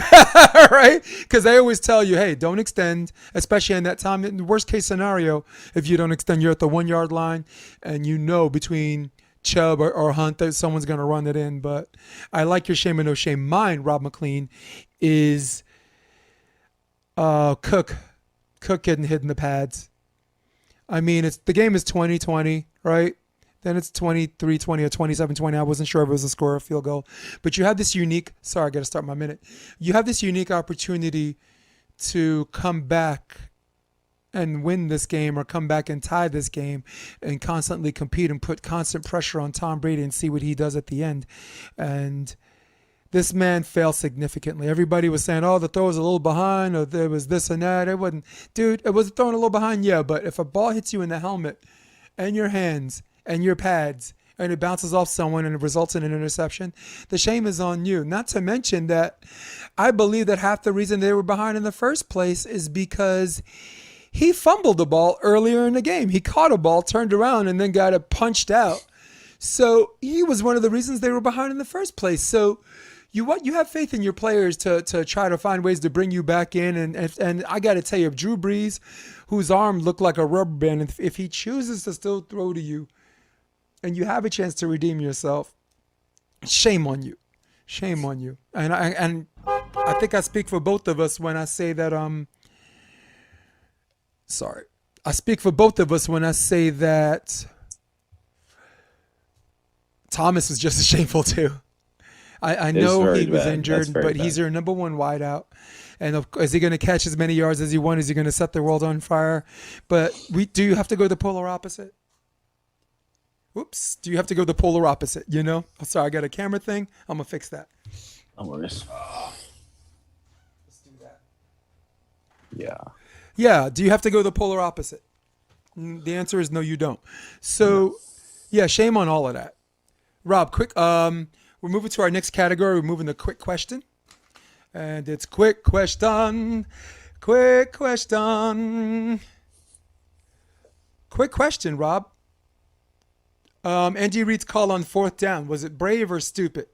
Speaker 1: right? Because they always tell you, hey, don't extend, especially in that time. In the worst case scenario, if you don't extend, you're at the 1 yard line, and between Chubb or Hunt that someone's going to run it in. But I like your shame or no shame. Mine, Rob McLean, is Cook getting hit in the pads. The game is 20-20, right? Then it's 23-20 or 27-20. I wasn't sure if it was a score or a field goal. But you have this unique, sorry, I got to start my minute. You have this unique opportunity to come back and win this game, or come back and tie this game, and constantly compete and put constant pressure on Tom Brady and see what he does at the end. And this man failed significantly. Everybody was saying, oh, the throw was a little behind, or there was this and that. It wasn't. Dude, it was throwing a little behind, yeah, but if a ball hits you in the helmet and your hands and your pads, and it bounces off someone and it results in an interception, the shame is on you. Not to mention that I believe that half the reason they were behind in the first place is because he fumbled the ball earlier in the game. He caught a ball, turned around, and then got it punched out. So he was one of the reasons they were behind in the first place. So you have faith in your players to try to find ways to bring you back in. And I got to tell you, if Drew Brees, whose arm looked like a rubber band, if he chooses to still throw to you and you have a chance to redeem yourself, shame on you. Shame on you. And I think I speak for both of us when I say that I speak for both of us when I say that Thomas is just as shameful too. I know he was injured, but he's your number one wideout. And is he going to catch as many yards as he wants? Is he going to set the world on fire? But do you have to go the polar opposite? Whoops. Do you have to go the polar opposite? Oh, sorry, I got a camera thing. I'm going to fix that.
Speaker 2: No worries.
Speaker 1: Let's do that.
Speaker 2: Yeah.
Speaker 1: Yeah. Do you have to go the polar opposite? The answer is no, you don't. So, yeah, shame on all of that. Rob, quick. We're moving to our next category. We're moving to quick question. And it's quick question. Quick question. Quick question, Rob. Andy Reid's call on fourth down. Was it brave or stupid?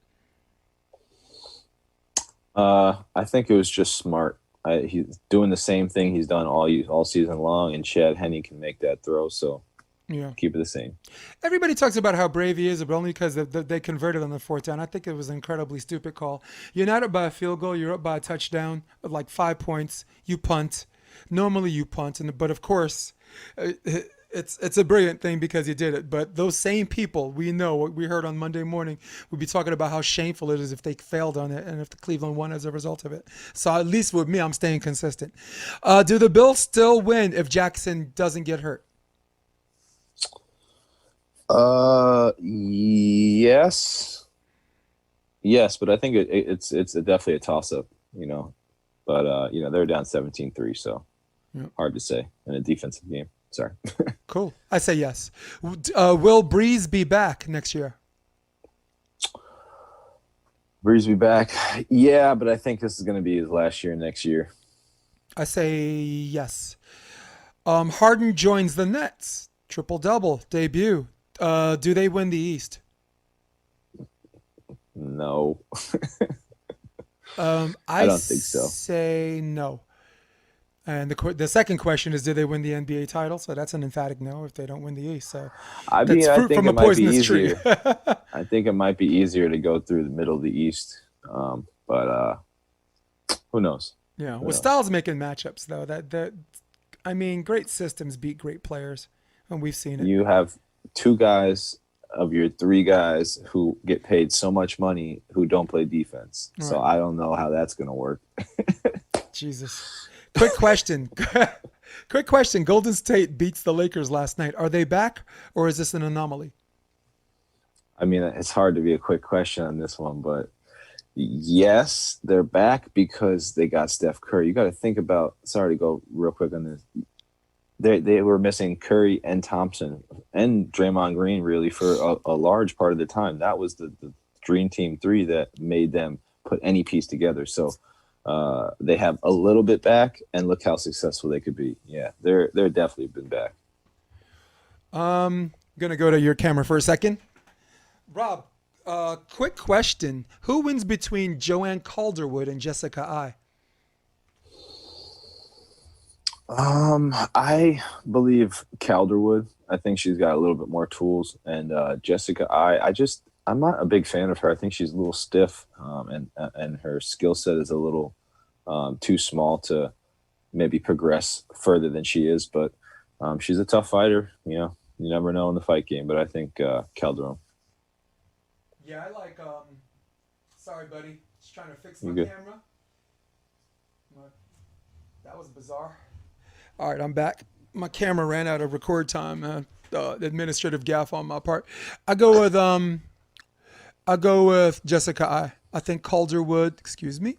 Speaker 2: I think it was just smart He's doing the same thing he's done all season long, and Chad Henne can make that throw. So
Speaker 1: Yeah.
Speaker 2: keep it the same.
Speaker 1: Everybody talks about how brave he is, but only because they converted on the fourth down. I think it was an incredibly stupid call. You're not up by a field goal. You're up by a touchdown of like 5 points. You punt. Normally you punt, but of course, uh, it's a brilliant thing because he did it. But those same people, we know what we heard on Monday morning, would be talking about how shameful it is if they failed on it and if the Cleveland won as a result of it. So at least with me, I'm staying consistent. Do the Bills still win if Jackson doesn't get hurt?
Speaker 2: Yes, but I think it's definitely a toss up, But they're down 17-3, so hard to say in a defensive game. Sorry.
Speaker 1: Cool. I say yes. Will Breeze be back next year?
Speaker 2: Breeze be back. Yeah, but I think this is going to be his last year next year.
Speaker 1: I say yes. Harden joins the Nets. Triple double debut. Do they win the East?
Speaker 2: No.
Speaker 1: I
Speaker 2: don't think so.
Speaker 1: Say no. And the second question is, do they win the NBA title? So that's an emphatic no if they don't win the East. So
Speaker 2: I
Speaker 1: that's
Speaker 2: think
Speaker 1: fruit from a
Speaker 2: it might be
Speaker 1: poisonous tree.
Speaker 2: easier. I think it might be easier to go through the middle of the East, but who knows?
Speaker 1: Yeah. Well, Styles making matchups though. Great systems beat great players, and we've seen it.
Speaker 2: You have two guys of your three guys who get paid so much money who don't play defense.
Speaker 1: Right.
Speaker 2: So I don't know how that's going to work.
Speaker 1: Jesus. Quick question. Quick question. Golden State beats the Lakers last night. Are they back, or is this an anomaly?
Speaker 2: I mean, it's hard to be a quick question on this one, but yes, they're back because they got Steph Curry. You got to think about, sorry to go real quick on this. They were missing Curry and Thompson and Draymond Green really for a large part of the time. That was the Dream Team 3 that made them put any piece together. So they have a little bit back, and look how successful they could be. Yeah, they're definitely been back.
Speaker 1: I'm going to go to your camera for a second. Rob, quick question. Who wins between Joanne Calderwood and Jessica Ai?
Speaker 2: I believe Calderwood. I think she's got a little bit more tools, and Jessica Ai. I'm not a big fan of her. I think she's a little stiff, and her skill set is a little too small to maybe progress further than she is. But she's a tough fighter. You never know in the fight game. But I think Calderon.
Speaker 1: Yeah, I like. Sorry, buddy. Just trying to fix my
Speaker 2: You good?
Speaker 1: camera. That was bizarre. All right, I'm back. My camera ran out of record time. Administrative gaffe on my part. I go with Jessica Ai. I think Calderwood. Excuse me.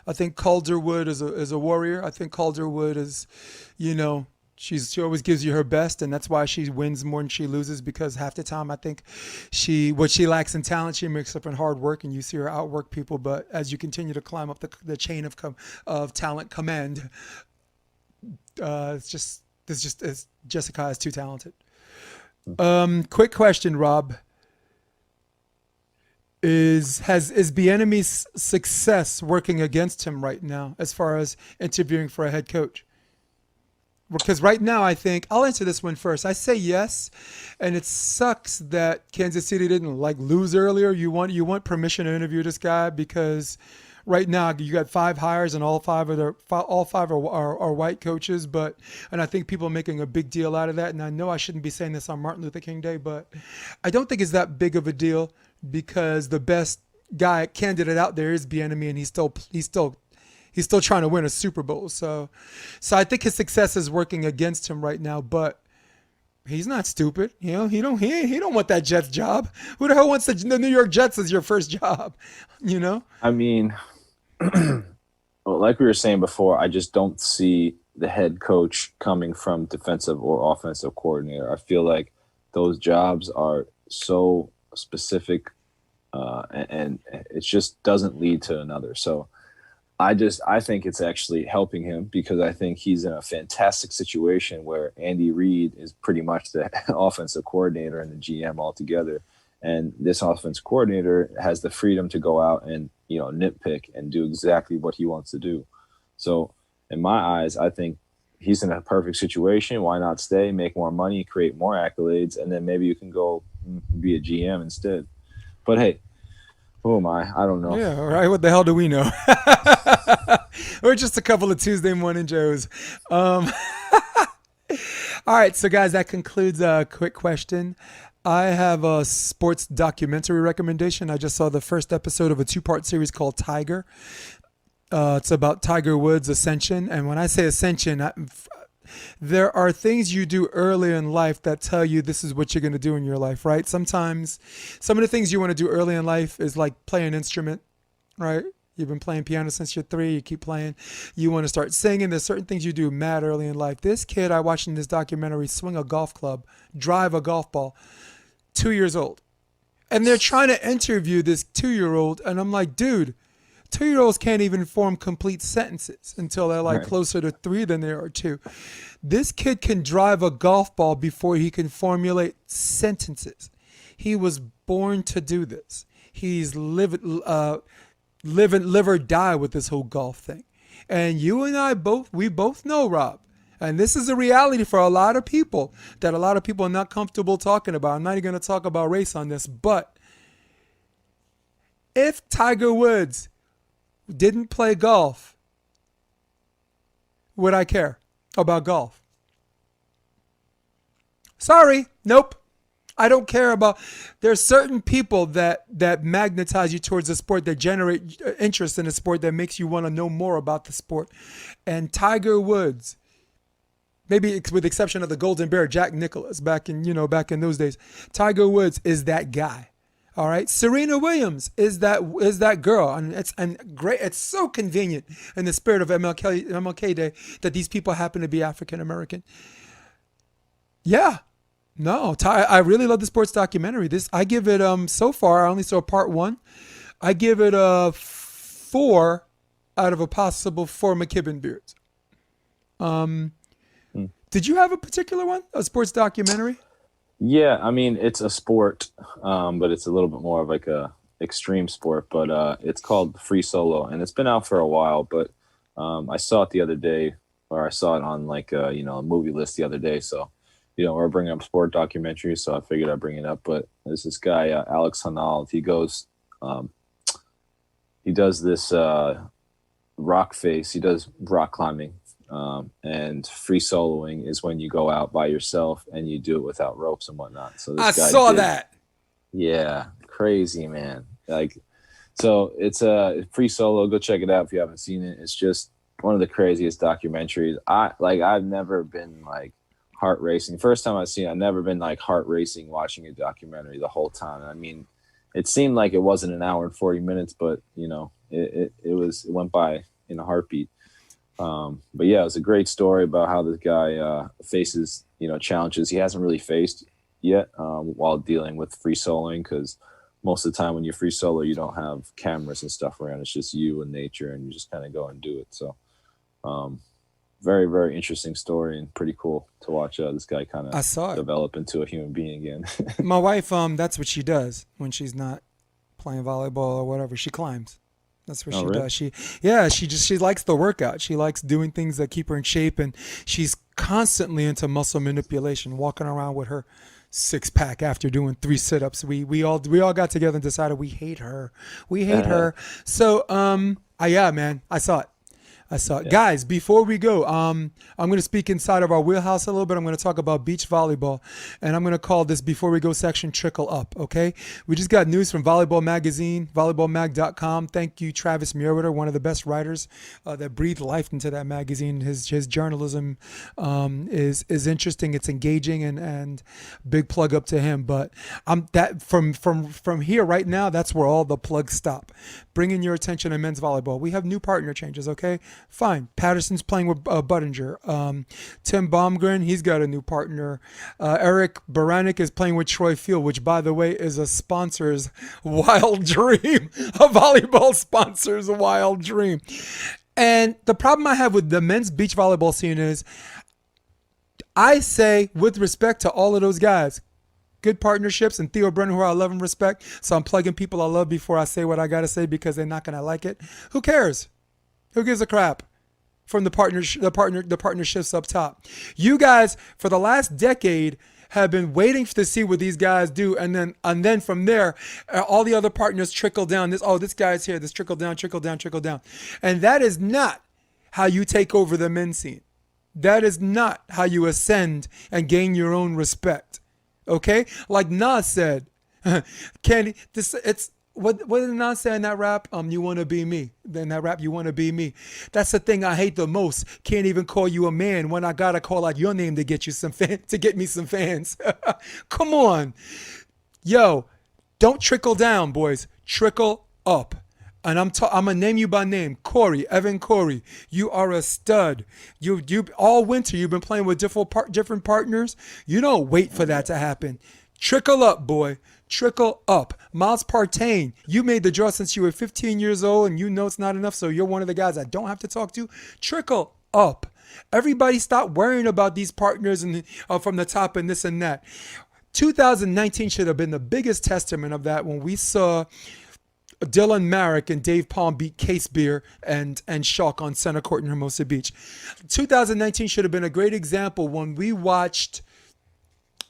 Speaker 1: I think Calderwood is a warrior. I think Calderwood is, she always gives you her best, and that's why she wins more than she loses, because half the time I think what she lacks in talent, she makes up in hard work, and you see her outwork people. But as you continue to climb up the chain of talent command, Jessica is too talented. Quick question, Rob. Is Bieniemy's success working against him right now as far as interviewing for a head coach? Because right now, I think I'll answer this one first. I say yes, and it sucks that Kansas City didn't lose earlier. You want permission to interview this guy, because right now you got 5 hires and all five are white coaches. And I think people are making a big deal out of that. And I know I shouldn't be saying this on Martin Luther King Day, but I don't think it's that big of a deal, because the best candidate out there is Bieniemy, and he's still trying to win a Super Bowl. So I think his success is working against him right now, but he's not stupid. He don't want that Jets job. Who the hell wants the New York Jets as your first job?
Speaker 2: I mean, well, like we were saying before, I just don't see the head coach coming from defensive or offensive coordinator. I feel like those jobs are so specific, and it just doesn't lead to another. So I think it's actually helping him, because I think he's in a fantastic situation where Andy Reid is pretty much the offensive coordinator and the GM altogether. And this offensive coordinator has the freedom to go out and, nitpick and do exactly what he wants to do. So in my eyes, I think he's in a perfect situation. Why not stay, make more money, create more accolades, and then maybe you can go be a GM instead. But hey, who am I? I don't know.
Speaker 1: Yeah, all right. What the hell do we know? We're just a couple of Tuesday morning Joes. All right, so guys, that concludes a quick question. I have a sports documentary recommendation. I just saw the first episode of a 2-part series called Tiger. It's about Tiger Woods' ascension. And when I say ascension, there are things you do early in life that tell you this is what you're going to do in your life, right? Sometimes some of the things you want to do early in life is like play an instrument, right? You've been playing piano since you're 3. You keep playing. You want to start singing. There's certain things you do mad early in life. This kid I watched in this documentary swing a golf club, drive a golf ball, 2 years old. And they're trying to interview this 2-year-old. And I'm like, dude, 2-year-olds can't even form complete sentences until they're like closer to 3 than they are 2. This kid can drive a golf ball before he can formulate sentences. He was born to do this. He's live or die with this whole golf thing. And you and I we both know, Rob, and this is a reality for a lot of people that a lot of people are not comfortable talking about. I'm not even going to talk about race on this, but if Tiger Woods didn't play golf, would I care about golf? Sorry, nope. I don't care about. There's certain people that magnetize you towards the sport, that generate interest in the sport, that makes you want to know more about the sport. And Tiger Woods, maybe with the exception of the Golden Bear, Jack Nicklaus, back in those days, Tiger Woods is that guy. All right, Serena Williams is that girl, and great. It's so convenient in the spirit of MLK Day that these people happen to be African American. Yeah. No, I really love the sports documentary. I give it so far, I only saw part 1. I give it a 4 out of a possible 4 McKibben beards. Did you have a particular one, a sports documentary?
Speaker 2: Yeah, I mean, it's a sport, but it's a little bit more of like a extreme sport. But it's called Free Solo, and it's been out for a while. But I saw it the other day, or I saw it on like a movie list the other day. So we're bringing up sport documentaries, so I figured I'd bring it up. But there's this guy, Alex Honnold. He does this rock face. He does rock climbing. And free soloing is when you go out by yourself and you do it without ropes and whatnot. So this guy
Speaker 1: saw that.
Speaker 2: Yeah, crazy, man. So it's a free solo. Go check it out if you haven't seen it. It's just one of the craziest documentaries. I've never been like heart racing. First time I've seen it, I've never been like heart racing watching a documentary the whole time. I mean, it seemed like it wasn't an hour and 40 minutes, but it went by in a heartbeat. But yeah, it's a great story about how this guy faces challenges he hasn't really faced yet while dealing with free soloing, because most of the time when you're free solo, you don't have cameras and stuff around. It's just you and nature, and you just kind of go and do it. So very, very interesting story, and pretty cool to watch this guy kind of develop into a human being again.
Speaker 1: My wife, that's what she does when she's not playing volleyball or whatever. She climbs. That's what she does. She likes the workout. She likes doing things that keep her in shape, and she's constantly into muscle manipulation, walking around with her 6-pack after doing 3 sit-ups. We all got together and decided we hate her. We hate her. So yeah, man, I saw it. Yeah. Guys, before we go, I'm going to speak inside of our wheelhouse a little bit. I'm going to talk about beach volleyball, and I'm going to call this Before We Go section Trickle Up, okay? We just got news from Volleyball Magazine, volleyballmag.com. Thank you, Travis Muritter, one of the best writers that breathed life into that magazine. His journalism is interesting. It's engaging, and big plug up to him. But that from here right now, that's where all the plugs stop. Bringing your attention to men's volleyball. We have new partner changes, okay? Fine. Patterson's playing with Buttinger. Tim Baumgren, he's got a new partner. Eric Baranek is playing with Troy Field, which, by the way, is a sponsor's wild dream. A volleyball sponsor's wild dream. And the problem I have with the men's beach volleyball scene is, I say, with respect to all of those guys, good partnerships, and Theo Brennan, who I love and respect, so I'm plugging people I love before I say what I got to say because they're not going to like it. Who cares? Who gives a crap? from the partnerships up top. You guys, for the last decade, have been waiting to see what these guys do, and then from there, all the other partners trickle down. This guy's here. This trickle down, and that is not how you take over the men's scene. That is not how you ascend and gain your own respect. Okay, like Nas said, What did Nas say in that rap? You want to be me. In that rap, you want to be me. That's the thing I hate the most. Can't even call you a man when I gotta call out your name to get you to get me some fans. Come on, yo, don't trickle down, boys. Trickle up. And I'm gonna name you by name, Evan Corey. You are a stud. You all winter you've been playing with different partners. You don't wait for that to happen. Trickle up, boy. Trickle up. Miles Partain, you made the draw since you were 15 years old, and you know it's not enough, so you're one of the guys I don't have to talk to. Trickle up. Everybody stop worrying about these partners and from the top and this and that. 2019 should have been the biggest testament of that when we saw Dylan Merrick and Dave Palm beat Case Beer and Shawk on center court in Hermosa Beach. 2019 should have been a great example when we watched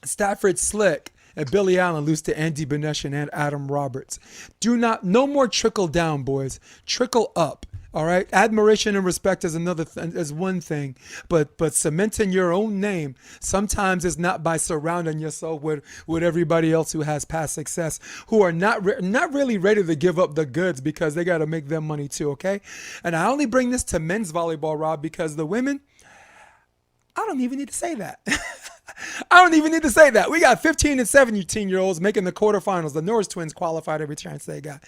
Speaker 1: Stafford Slick and Billy Allen lose to Andy Benesh and Adam Roberts. No more trickle down, boys. Trickle up. All right. Admiration and respect is is one thing, but cementing your own name sometimes is not by surrounding yourself with everybody else who has past success, who are not really ready to give up the goods because they got to make them money too. Okay. And I only bring this to men's volleyball, Rob, because the women, I don't even need to say that. I don't even need to say that. We got 15 and 17-year-olds making the quarterfinals. The Norris twins qualified every chance they got.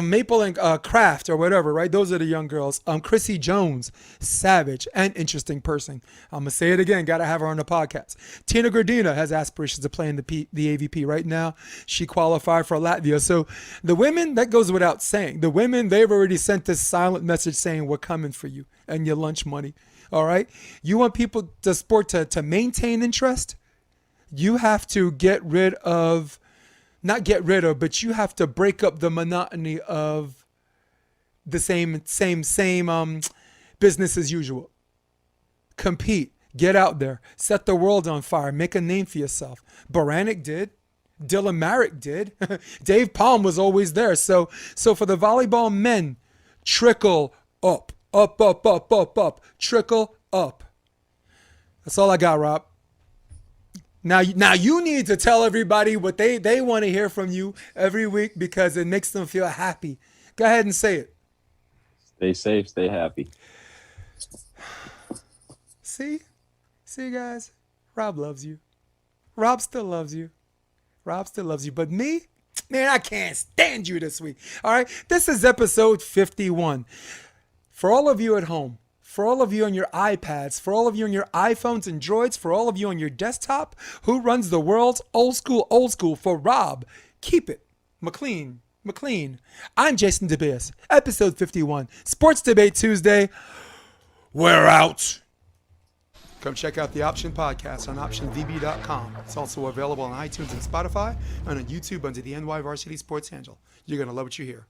Speaker 1: Maple and Kraft or whatever, right? Those are the young girls. Chrissy Jones, savage and interesting person. I'm going to say it again. Got to have her on the podcast. Tina Gradina has aspirations to play in the AVP right now. She qualified for Latvia. So the women, that goes without saying. The women, they've already sent this silent message saying we're coming for you and your lunch money. All right. You want the sport to maintain interest? You have to but you have to break up the monotony of the same business as usual. Compete, get out there, set the world on fire, make a name for yourself. Baranek did. Dylan Merrick did. Dave Palm was always there. So for the volleyball men, trickle up. Up. Trickle up. That's all I got, Rob. Now you need to tell everybody what they want to hear from you every week because it makes them feel happy. Go ahead and say it.
Speaker 2: Stay safe, stay happy.
Speaker 1: See, guys, Rob loves you. Rob still loves you. But me, man, I can't stand you this week. All right, this is episode 51. For all of you at home, for all of you on your iPads, for all of you on your iPhones and Droids, for all of you on your desktop, who runs the world's old school, for Rob, keep it McLean. I'm Jason DeBeers, episode 51, Sports Debate Tuesday. We're out. Come check out the Option Podcast on OptionVB.com. It's also available on iTunes and Spotify and on YouTube under the NY Varsity Sports handle. You're going to love what you hear.